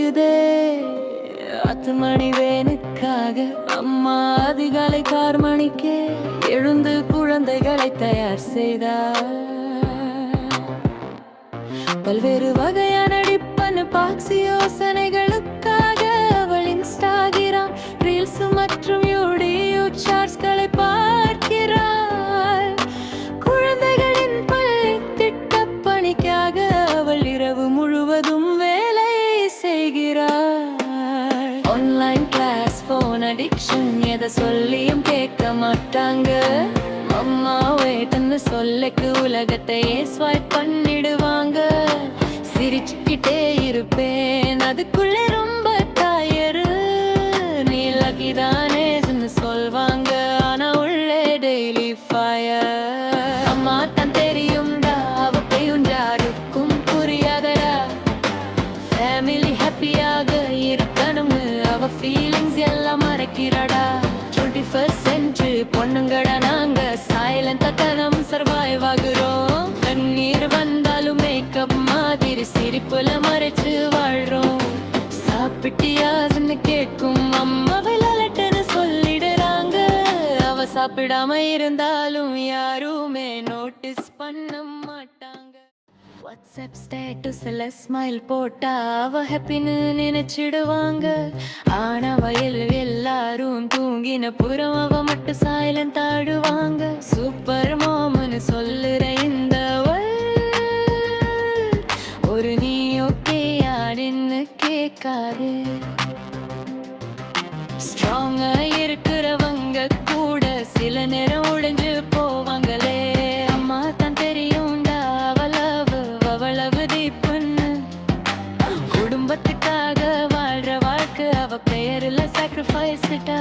கொதிக்குதே 10 மணி வேனுக்காக அம்மா அதிகாலை 6 மணிக்கே எழுந்து குழந்தைகளை தயார் செய்தார். பல்வேறு வகையான டிப்பன் பாக்ஸ் யோசனைகளுக்காக அவள் இன்ஸ்டாகிராம் ரீல்ஸ் மற்றும் யூடியூப் ஷார்ட்ஸ்களை பார்க்கிறாள். குழந்தைகளின் பள்ளி திட்டப் பணிக்காக அவள் இரவு முழுவதும் வேலை செய்கிறாள். ஆன்லைன் கிளாஸ், போன் அடிக்ஷன் எதை சொல்லியும் கேட்க மாட்டாங்க. அம்மா வேட்டன்னு சொல்லக்கு உலகத்தையே ஸ்வைப் பண்ணிடுவாங்க. சிரிச்சுக்கிட்டே இருப்பேன் அதுக்குள்ளே ரொம்ப டயரு. நீ லக்கிதானேன்னு சொல்வாங்க, ஆனா உள்ளே டெய்லி ஃபயர். அம்மா தான் தெரியும்டா, அவ பெயும் யாருக்கும் புரியாதடா. ஃபேமிலி ஹாப்பியாக இருக்கணும்னு அவ ஃபீலிங்ஸ் எல்லாம் மறைக்கிறாடா. 21st century பொண்ணுங்கடா நாங்க, சைலண்டா தனம் சர்வைவ் ஆகுறோம். கண்ணீர் வந்தாலும் மேக்கப் மாதிரி சிரிப்புல மறைச்சு வாழ்றோம். சாப்பிட்டியான்னு கேட்கும் அம்மா விளையாட்டுன்னு சொல்லிடுறாங்க. அவ சாப்பிடாம இருந்தாலும் யாருமே நோட்டீஸ் பண்ண மாட்டாங்க. வாட்ஸ்அப் ஸ்டேட்டஸ்ல ஸ்மைல் போட்டா அவ ஹாப்பின்னு நினைச்சிடுவாங்க. ஆனா வயல் எல்லாரும் தூங்கின புறம் அவ மட்டும் சைலண்ட் ஆடுவாங்க. சூப்பர் மாம்னு சொல்லுற இந்த ஒரு நீ ஓகேயான்னு கேட்காது. ஸ்ட்ராங்கா இருக்கிறவங்க கூட சில நேரம் உடைஞ்சு போவாங்களே. அம்மா தான் தெரியும்டா அவ்வளவு தீப்புன்னு. குடும்பத்துக்காக வாழ்ற வாழ்க்கை அவ பெயர்ல சாக்ரிஃபைஸ்டா.